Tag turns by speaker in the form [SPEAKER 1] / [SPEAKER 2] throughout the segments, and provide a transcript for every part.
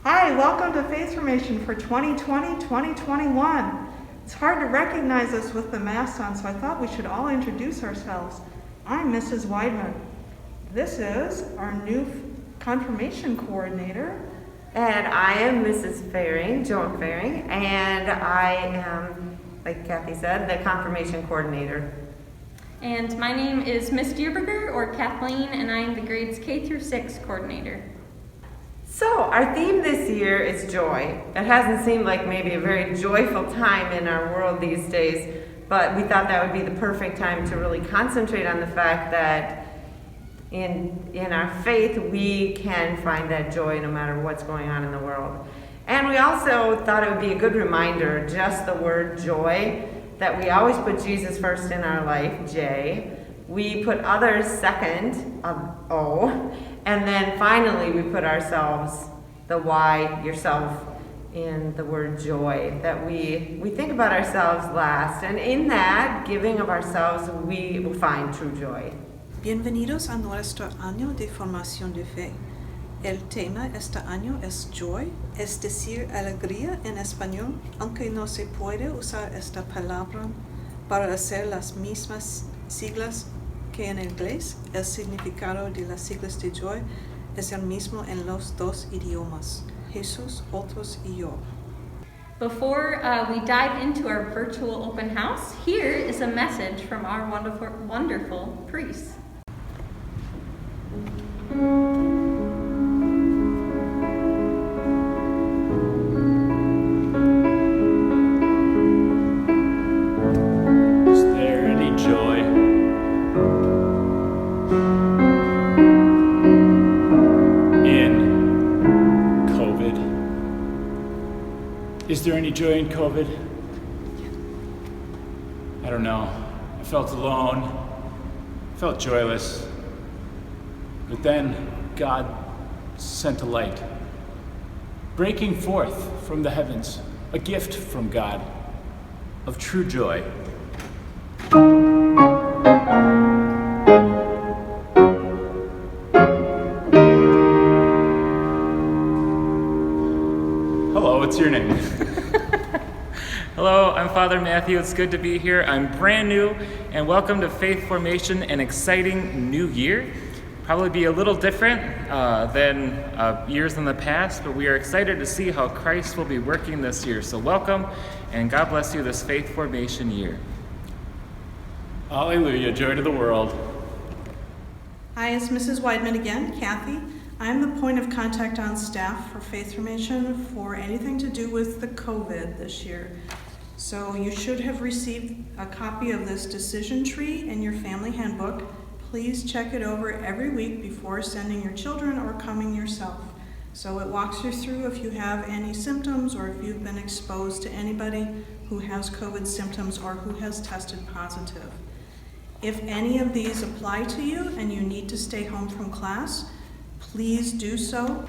[SPEAKER 1] Hi, welcome to Faith Formation for 2020-2021. It's hard to recognize us with the masks on, so I thought we should all introduce ourselves. I'm Mrs. Weidman. This is our new confirmation coordinator.
[SPEAKER 2] And I am Mrs. Faring, Joan Faring, and I am, like Kathy said, the confirmation coordinator.
[SPEAKER 3] And my name is Miss Dierberger, or Kathleen, and I am the grades K through 6 coordinator.
[SPEAKER 2] So our theme this year is joy. It hasn't seemed like maybe a very joyful time in our world these days, but we thought that would be the perfect time to really concentrate on the fact that in our faith we can find that joy no matter what's going on in the world. And we also thought it would be a good reminder, just the word joy, that we always put Jesus first in our life, J. We put others second, O. And then finally we put ourselves, the Y, yourself, in the word joy. That we think about ourselves last. And in that giving of ourselves, we will find true joy.
[SPEAKER 4] Bienvenidos a nuestro año de formación de fe. El tema este año es joy, es decir, alegría en español, aunque no se puede usar esta palabra para hacer las mismas siglas que en inglés. El significado de las siglas de joy es el mismo en los dos idiomas, Jesús, otros y yo.
[SPEAKER 3] Before we dive into our virtual open house, here is a message from our wonderful priest.
[SPEAKER 5] Is there any joy in COVID? Is there any joy in COVID? I don't know. I felt alone. I felt joyless. But then God sent a light, breaking forth from the heavens, a gift from God of true joy. Hello, what's your name?
[SPEAKER 6] Hello, I'm Father Matthew. It's good to be here. I'm brand new, and welcome to Faith Formation, an exciting new year. Probably be a little different than years in the past, but we are excited to see how Christ will be working this year. So welcome, and God bless you this Faith Formation year.
[SPEAKER 5] Hallelujah, joy to the world.
[SPEAKER 4] Hi, it's Mrs. Weidman again, Kathy. I'm the point of contact on staff for Faith Formation for anything to do with the COVID this year. So you should have received a copy of this decision tree in your family handbook. Please check it over every week before sending your children or coming yourself. So it walks you through if you have any symptoms or if you've been exposed to anybody who has COVID symptoms or who has tested positive. If any of these apply to you and you need to stay home from class, please do so.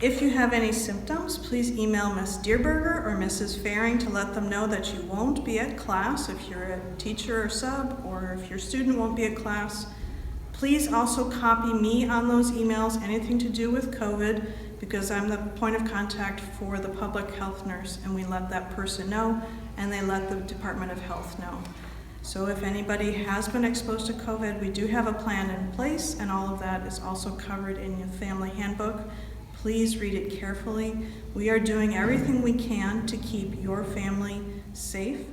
[SPEAKER 4] If you have any symptoms, please email Ms. Dierberger or Mrs. Faring to let them know that you won't be at class if you're a teacher or sub, or if your student won't be at class. Please also copy me on those emails, anything to do with COVID, because I'm the point of contact for the public health nurse, and we let that person know, and they let the Department of Health know. So if anybody has been exposed to COVID, we do have a plan in place, and all of that is also covered in your family handbook. Please read it carefully. We are doing everything we can to keep your family safe.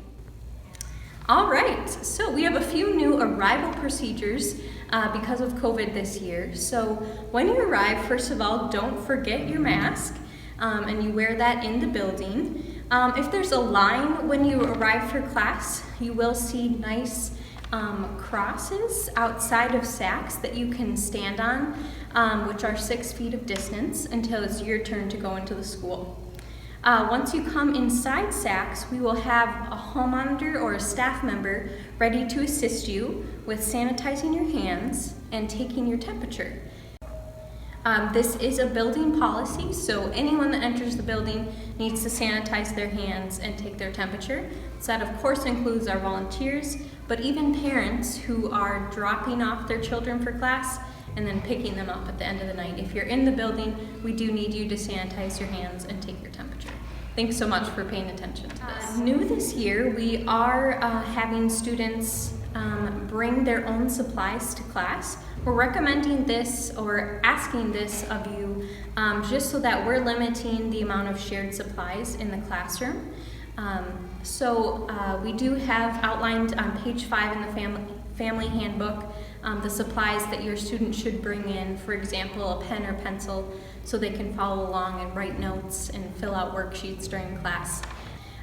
[SPEAKER 3] All right, so we have a few new arrival procedures because of COVID this year. So when you arrive, first of all, don't forget your mask, and you wear that in the building. If there's a line when you arrive for class, you will see nice crosses outside of sacks that you can stand on, which are 6 feet of distance until it's your turn to go into the school. Once you come inside sacks, we will have a hall monitor or a staff member ready to assist you with sanitizing your hands and taking your temperature. This is a building policy, so anyone that enters the building needs to sanitize their hands and take their temperature. So that of course includes our volunteers, but even parents who are dropping off their children for class and then picking them up at the end of the night. If you're in the building, we do need you to sanitize your hands and take your temperature. Thanks so much for paying attention to this. New this year, we are having students bring their own supplies to class. We're recommending this or asking this of you just so that we're limiting the amount of shared supplies in the classroom. We do have outlined on page 5 in the family handbook the supplies that your student should bring in, for example, a pen or pencil so they can follow along and write notes and fill out worksheets during class.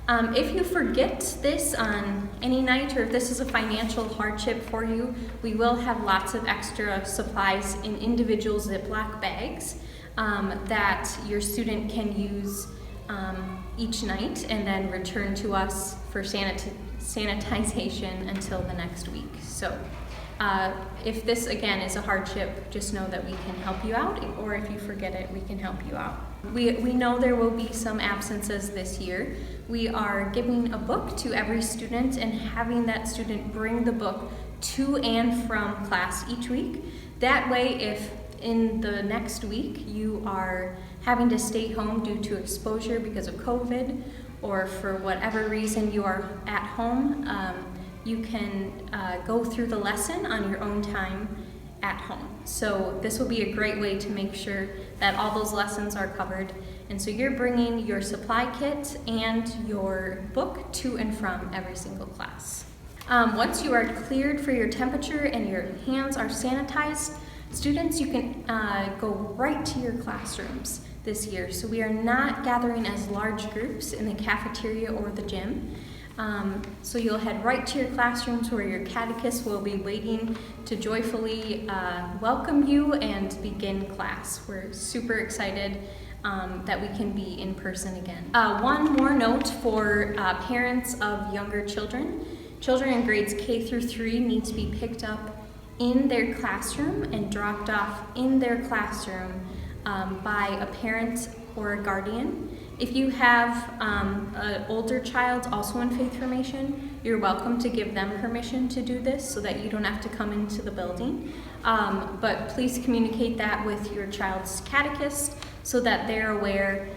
[SPEAKER 3] If you forget this on any night, or if this is a financial hardship for you, we will have lots of extra supplies in individual Ziploc bags that your student can use each night and then return to us for sanitization until the next week. So if this again is a hardship, just know that we can help you out, or if you forget it, we can help you out. We know there will be some absences this year. We are giving a book to every student and having that student bring the book to and from class each week. That way, if in the next week you are having to stay home due to exposure because of COVID, or for whatever reason you are at home, you can go through the lesson on your own time at home. So this will be a great way to make sure that all those lessons are covered. And so you're bringing your supply kit and your book to and from every single class. Once you are cleared for your temperature and your hands are sanitized, students, you can go right to your classrooms this year. So we are not gathering as large groups in the cafeteria or the gym. So you'll head right to your classrooms where your catechists will be waiting to joyfully welcome you and begin class. We're super excited that we can be in person again. One more note for parents of younger children. Children in grades K through 3 need to be picked up in their classroom and dropped off in their classroom by a parent or a guardian. If you have an older child also in Faith Formation, you're welcome to give them permission to do this so that you don't have to come into the building. But please communicate that with your child's catechist so that they're aware,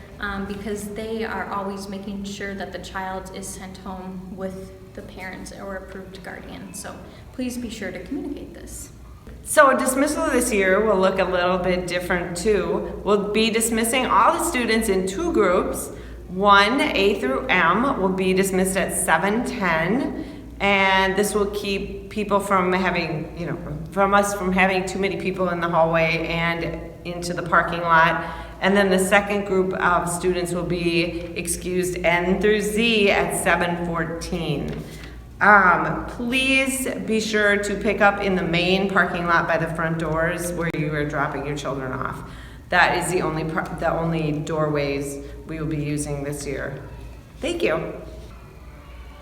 [SPEAKER 3] because they are always making sure that the child is sent home with the parent or approved guardian. So please be sure to communicate this.
[SPEAKER 2] So dismissal this year will look a little bit different too. We'll be dismissing all the students in 2 groups. 1A through M will be dismissed at 7:10, and this will keep people from having, from us from having too many people in the hallway and into the parking lot. And then the second group of students will be excused N through Z at 7:14. Please be sure to pick up in the main parking lot by the front doors where you are dropping your children off. That is the only doorways we will be using this year. Thank you.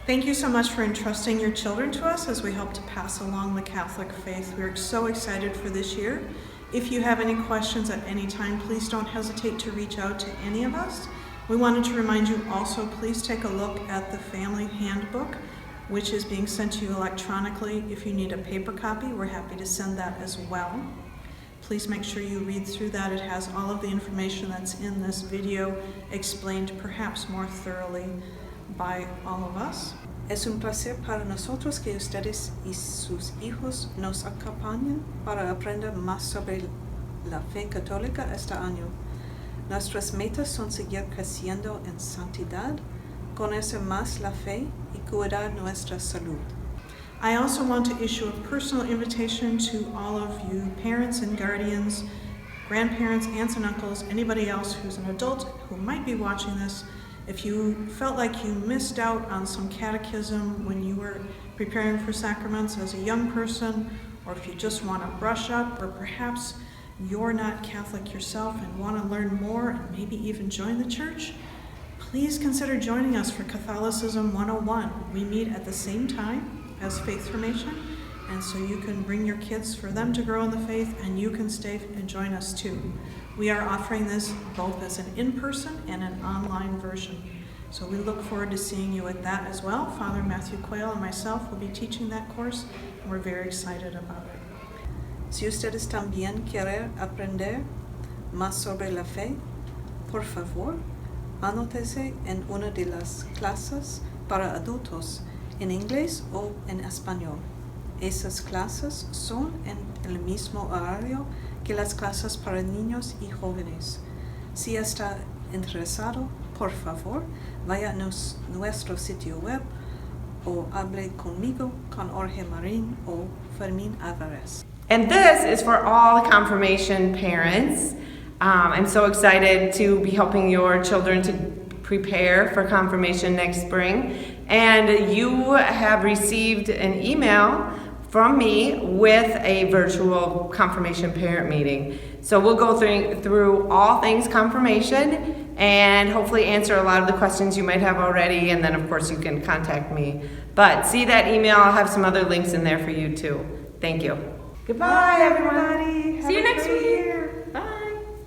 [SPEAKER 4] Thank you so much for entrusting your children to us as we help to pass along the Catholic faith. We're so excited for this year. If you have any questions at any time, please don't hesitate to reach out to any of us. We wanted to remind you also, please take a look at the family handbook, which is being sent to you electronically. If you need a paper copy, we're happy to send that as well. Please make sure you read through that. It has all of the information that's in this video explained perhaps more thoroughly by all of us. Es un placer para nosotros que ustedes y sus hijos nos acompañen para aprender más sobre la fe católica este año. Nuestras metas son seguir creciendo en santidad, conocer más la fe y cuidar nuestra salud. I also want to issue a personal invitation to all of you parents and guardians, grandparents, aunts and uncles, anybody else who's an adult who might be watching this. If you felt like you missed out on some catechism when you were preparing for sacraments as a young person, or if you just want to brush up, or perhaps you're not Catholic yourself and want to learn more and maybe even join the church, please consider joining us for Catholicism 101. We meet at the same time as Faith Formation, and so you can bring your kids for them to grow in the faith, and you can stay and join us too. We are offering this both as an in-person and an online version. So we look forward to seeing you at that as well. Father Matthew Quayle and myself will be teaching that course, and we're very excited about it. Si ustedes también quieren aprender más sobre la fe, por favor, anótese en una de las clases para adultos en inglés o en español. Esas clases son en el mismo horario que las clases para niños y jóvenes. Si está interesado, por favor, vaya a nuestro sitio web o hable conmigo, con Jorge Marín o Fermín Álvarez.
[SPEAKER 2] And this is for all the confirmation parents. I'm so excited to be helping your children to prepare for confirmation next spring. And you have received an email from me with a virtual confirmation parent meeting. So we'll go through all things confirmation and hopefully answer a lot of the questions you might have already. And then of course you can contact me. But see that email, I'll have some other links in there for you too. Thank you. Goodbye, everyone.
[SPEAKER 1] Everybody.
[SPEAKER 3] See you